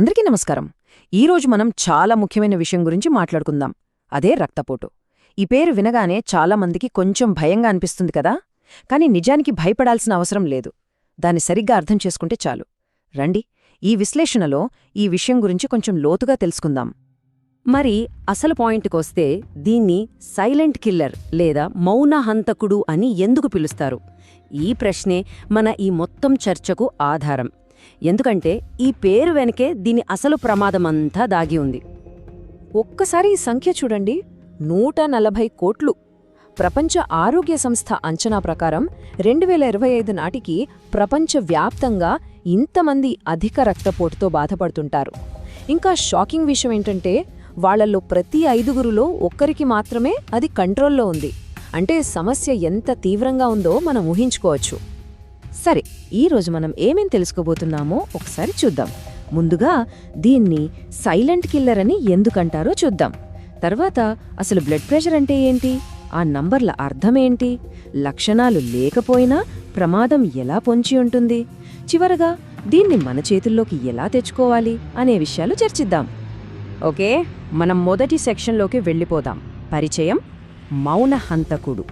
అందరికీ నమస్కారం. ఈరోజు మనం చాలా ముఖ్యమైన విషయం గురించి మాట్లాడుకుందాం. అదే రక్తపోటు. ఈ పేరు వినగానే చాలామందికి కొంచెం భయంగా అనిపిస్తుంది కదా, కాని నిజానికి భయపడాల్సిన అవసరం లేదు. దాన్ని సరిగ్గా అర్థం చేసుకుంటే చాలు. రండి, ఈ విశ్లేషణలో ఈ విషయం గురించి కొంచెం లోతుగా తెలుసుకుందాం. మరి అసలు పాయింట్కొస్తే దీన్ని సైలెంట్ కిల్లర్ లేదా మౌన హంతకుడు అని ఎందుకు పిలుస్తారు? ఈ ప్రశ్నే మన ఈ మొత్తం చర్చకు ఆధారం. ఎందుకంటే ఈ పేరు వెనకే దీని అసలు ప్రమాదమంతా దాగి ఉంది. ఒక్కసారి ఈ సంఖ్య చూడండి, 140 కోట్లు. ప్రపంచ ఆరోగ్య సంస్థ అంచనా ప్రకారం 2025 నాటికి ప్రపంచవ్యాప్తంగా ఇంతమంది అధిక రక్తపోటుతో బాధపడుతుంటారు. ఇంకా షాకింగ్ విషయం ఏంటంటే వాళ్లలో ప్రతి 5గురిలో ఒక్కరికి మాత్రమే అది కంట్రోల్లో ఉంది. అంటే సమస్య ఎంత తీవ్రంగా ఉందో మనం ఊహించుకోవచ్చు. సరే, ఈరోజు మనం ఏమేం తెలుసుకోబోతున్నామో ఒకసారి చూద్దాం. ముందుగా దీన్ని సైలెంట్ కిల్లర్ అని ఎందుకంటారో చూద్దాం. తర్వాత అసలు బ్లడ్ ప్రెషర్ అంటే ఏంటి, ఆ నంబర్ల అర్థమేంటి, లక్షణాలు లేకపోయినా ప్రమాదం ఎలా పొంచి ఉంటుంది, చివరగా దీన్ని మన చేతుల్లోకి ఎలా తెచ్చుకోవాలి అనే విషయాలు చర్చిద్దాం. ఓకే, మనం మొదటి సెక్షన్లోకి వెళ్ళిపోదాం. పరిచయం: మౌన హంతకుడు.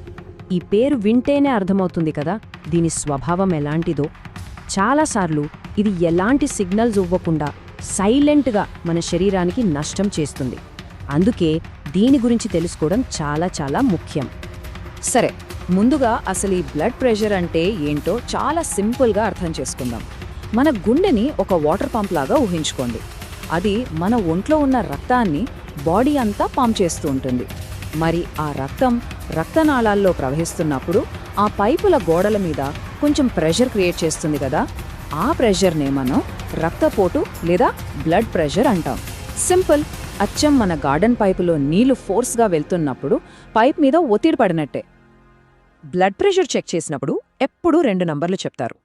ఈ పేరు వింటేనే అర్థమవుతుంది కదా దీని స్వభావం ఎలాంటిదో. చాలాసార్లు ఇది ఎలాంటి సిగ్నల్స్ ఇవ్వకుండా సైలెంట్గా మన శరీరానికి నష్టం చేస్తుంది. అందుకే దీని గురించి తెలుసుకోవడం చాలా చాలా ముఖ్యం. సరే, ముందుగా అసలు ఈ బ్లడ్ ప్రెషర్ అంటే ఏంటో చాలా సింపుల్గా అర్థం చేసుకుందాం. మన గుండెని ఒక వాటర్ పంప్ లాగా ఊహించుకోండి. అది మన ఒంట్లో ఉన్న రక్తాన్ని బాడీ అంతా పంప్ చేస్తూ ఉంటుంది. మరి ఆ రక్తం రక్తనాళాల్లో ప్రవహిస్తున్నప్పుడు ఆ పైపుల గోడల మీద కొంచెం ప్రెషర్ క్రియేట్ చేస్తుంది కదా, ఆ ప్రెషర్నే మనం రక్తపోటు లేదా బ్లడ్ ప్రెషర్ అంటాం. సింపుల్, అచ్చం మన గార్డెన్ పైపులో నీళ్లు ఫోర్స్గా వెళ్తున్నప్పుడు పైప్ మీద ఒత్తిడి పడినట్టే. బ్లడ్ ప్రెషర్ చెక్ చేసినప్పుడు ఎప్పుడూ 2 నంబర్లు చెప్తారు.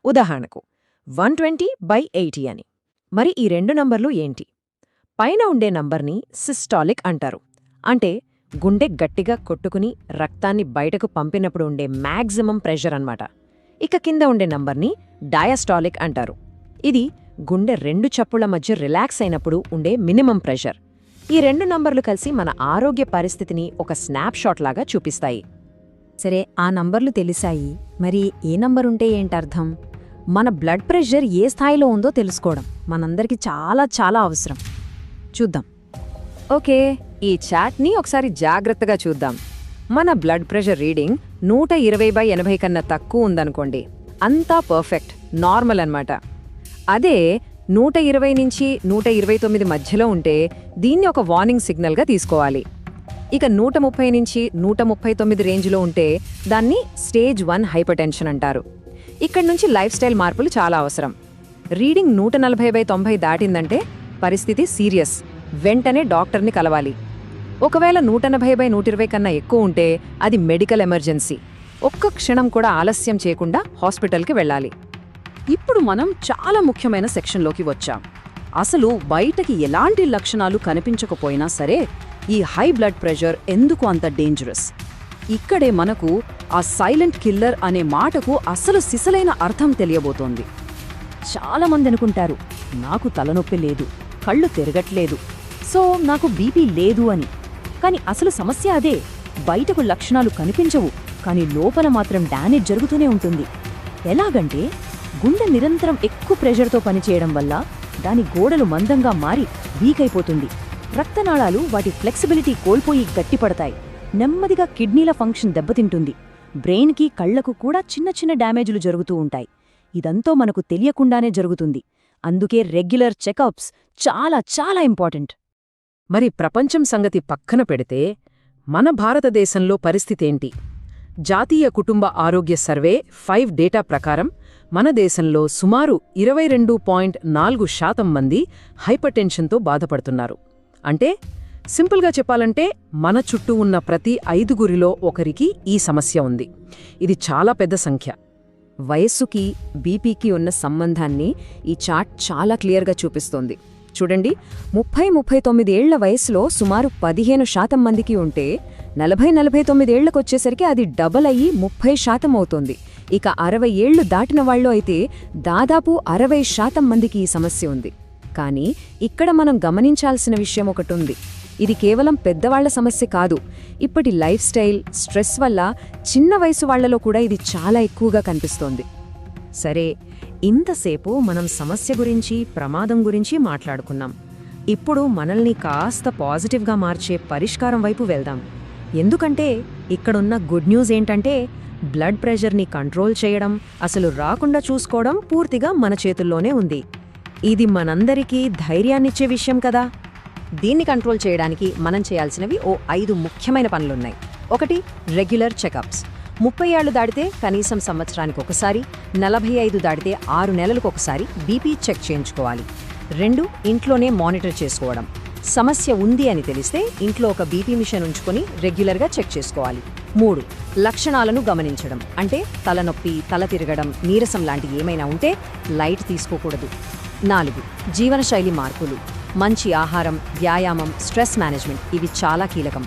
ఉదాహరణకు 120/80 అని. మరి ఈ 2 నంబర్లు ఏంటి? పైన ఉండే నంబర్ని సిస్టాలిక్ అంటారు. అంటే గుండె గట్టిగా కొట్టుకుని రక్తాన్ని బయటకు పంపినప్పుడు ఉండే మ్యాక్సిమం ప్రెషర్ అన్నమాట. ఇక కింద ఉండే నంబర్ని డయాస్టాలిక్ అంటారు. ఇది గుండె 2 చప్పుళ్ల మధ్య రిలాక్స్ అయినప్పుడు ఉండే మినిమం ప్రెషర్. ఈ 2 నంబర్లు కలిసి మన ఆరోగ్య పరిస్థితిని ఒక స్నాప్షాట్ లాగా చూపిస్తాయి. సరే, ఆ నంబర్లు తెలిసాయి. మరి ఏ నంబరుంటే ఏంటర్థం? మన బ్లడ్ ప్రెషర్ ఏ స్థాయిలో ఉందో తెలుసుకోవడం మనందరికీ చాలా చాలా అవసరం. చూద్దాం. ఓకే, ఈ చాట్ని ఒకసారి జాగ్రత్తగా చూద్దాం. మన బ్లడ్ ప్రెషర్ రీడింగ్ 120/80 కన్నా తక్కువ ఉందనుకోండి, అంతా పర్ఫెక్ట్, నార్మల్ అన్నమాట. అదే 120 నుంచి 129 మధ్యలో ఉంటే దీన్ని ఒక వార్నింగ్ సిగ్నల్గా తీసుకోవాలి. ఇక 130 నుంచి 139 రేంజ్లో ఉంటే దాన్ని స్టేజ్ 1 హైపర్టెన్షన్ అంటారు. ఇక్కడి నుంచి లైఫ్ స్టైల్ మార్పులు చాలా అవసరం. రీడింగ్ 140/90 దాటిందంటే పరిస్థితి సీరియస్, వెంటనే డాక్టర్ని కలవాలి. ఒకవేళ 180/120 కన్నా ఎక్కువ ఉంటే అది మెడికల్ ఎమర్జెన్సీ. ఒక్క క్షణం కూడా ఆలస్యం చేయకుండా హాస్పిటల్కి వెళ్ళాలి. ఇప్పుడు మనం చాలా ముఖ్యమైన సెక్షన్లోకి వచ్చాం. అసలు బయటకి ఎలాంటి లక్షణాలు కనిపించకపోయినా సరే ఈ హై బ్లడ్ ప్రెషర్ ఎందుకు అంత డేంజరస్? ఇక్కడే మనకు ఆ సైలెంట్ కిల్లర్ అనే మాటకు అసలు సిసలైన అర్థం తెలియబోతోంది. చాలామంది అనుకుంటారు, నాకు తలనొప్పి లేదు, కళ్ళు తిరగట్లేదు, సో నాకు బీపీ లేదు అని. కాని అసలు సమస్య అదే. బయటకు లక్షణాలు కనిపించవు, కాని లోపల మాత్రం డ్యామేజ్ జరుగుతూనే ఉంటుంది. ఎలాగంటే గుండె నిరంతరం ఎక్కువ ప్రెషర్తో పనిచేయడం వల్ల దాని గోడలు మందంగా మారి వీక్ అయిపోతుంది. రక్తనాళాలు వాటి ఫ్లెక్సిబిలిటీ కోల్పోయి గట్టిపడతాయి. నెమ్మదిగా కిడ్నీల ఫంక్షన్ దెబ్బతింటుంది. బ్రెయిన్కి, కళ్లకు కూడా చిన్న చిన్న డ్యామేజులు జరుగుతూ ఉంటాయి. ఇదంతా మనకు తెలియకుండానే జరుగుతుంది. అందుకే రెగ్యులర్ చెకప్స్ చాలా చాలా ఇంపార్టెంట్. మరి ప్రపంచం సంగతి పక్కన పెడితే మన భారతదేశంలో పరిస్థితేంటి? జాతీయ కుటుంబ ఆరోగ్య సర్వే 5 డేటా ప్రకారం మన దేశంలో సుమారు 22.4% మంది హైపర్టెన్షన్తో బాధపడుతున్నారు. అంటే సింపుల్గా చెప్పాలంటే మన చుట్టూ ఉన్న ప్రతి 5గురిలో ఒకరికి ఈ సమస్య ఉంది. ఇది చాలా పెద్ద సంఖ్య. వయస్సుకి, బీపీకి ఉన్న సంబంధాన్ని ఈ చార్ట్ చాలా క్లియర్గా చూపిస్తోంది. చూడండి, 30-39 ఏళ్ల వయసులో సుమారు 15% మందికి ఉంటే 40-49 ఏళ్లకొచ్చేసరికి అది డబల్ అయ్యి 30% అవుతోంది. ఇక 60 ఏళ్లు దాటిన వాళ్ళు అయితే దాదాపు 60% మందికి ఈ సమస్య ఉంది. కానీ ఇక్కడ మనం గమనించాల్సిన విషయం ఒకటుంది. ఇది కేవలం పెద్దవాళ్ల సమస్య కాదు. ఇప్పటి లైఫ్ స్టైల్, స్ట్రెస్ వల్ల చిన్న వయసు వాళ్లలో కూడా ఇది చాలా ఎక్కువగా కనిపిస్తోంది. సరే, ఇంతసేపు మనం సమస్య గురించి, ప్రమాదం గురించి మాట్లాడుకున్నాం. ఇప్పుడు మనల్ని కాస్త పాజిటివ్గా మార్చే పరిష్కారం వైపు వెళ్దాం. ఎందుకంటే ఇక్కడున్న గుడ్ న్యూస్ ఏంటంటే బ్లడ్ ప్రెషర్ని కంట్రోల్ చేయడం, అసలు రాకుండా చూసుకోవడం పూర్తిగా మన చేతుల్లోనే ఉంది. ఇది మనందరికీ ధైర్యాన్నిచ్చే విషయం కదా. దీన్ని కంట్రోల్ చేయడానికి మనం చేయాల్సినవి 5 ముఖ్యమైన పనులున్నాయి. 1. Regular checkups. 30 ఏళ్లు దాటితే కనీసం సంవత్సరానికి ఒకసారి, 45 దాటితే 6 నెలలకు ఒకసారి బీపీ చెక్ చేయించుకోవాలి. 2. ఇంట్లోనే మానిటర్ చేసుకోవడం. సమస్య ఉంది అని తెలిస్తే ఇంట్లో ఒక బీపీ మిషన్ ఉంచుకొని రెగ్యులర్గా చెక్ చేసుకోవాలి. 3. లక్షణాలను గమనించడం. అంటే తలనొప్పి, తల తిరగడం, నీరసం లాంటి ఏమైనా ఉంటే లైట్ తీసుకోకూడదు. 4. జీవనశైలి మార్పులు. మంచి ఆహారం, వ్యాయామం, స్ట్రెస్ మేనేజ్మెంట్ ఇవి చాలా కీలకం.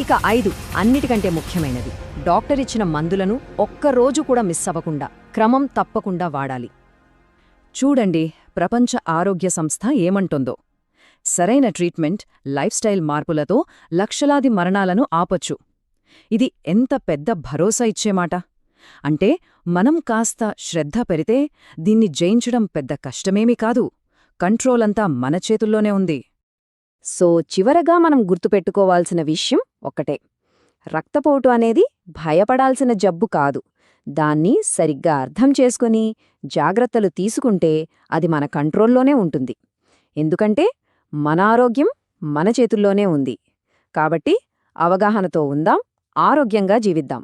ఇక 5. అన్నిటికంటే ముఖ్యమైనది, డాక్టర్ ఇచ్చిన మందులను ఒక్కరోజు కూడా మిస్ అవ్వకుండా క్రమం తప్పకుండా వాడాలి. చూడండి, ప్రపంచ ఆరోగ్య సంస్థ ఏమంటుందో. సరైన ట్రీట్మెంట్, లైఫ్ స్టైల్ మార్పులతో లక్షలాది మరణాలను ఆపొచ్చు. ఇది ఎంత పెద్ద భరోసా ఇచ్చే మాట. అంటే మనం కాస్త శ్రద్ధ పెడితే దీన్ని జయించడం పెద్ద కష్టమేమీ కాదు. కంట్రోల్ అంతా మన చేతుల్లోనే ఉంది. సో చివరగా మనం గుర్తుపెట్టుకోవాల్సిన విషయం ఒక్కటే. రక్తపోటు అనేది భయపడాల్సిన జబ్బు కాదు. దాన్ని సరిగ్గా అర్థం చేసుకుని జాగ్రత్తలు తీసుకుంటే అది మన కంట్రోల్లోనే ఉంటుంది. ఎందుకంటే మన ఆరోగ్యం మన చేతుల్లోనే ఉంది. కాబట్టి అవగాహనతో ఉందాం, ఆరోగ్యంగా జీవిద్దాం.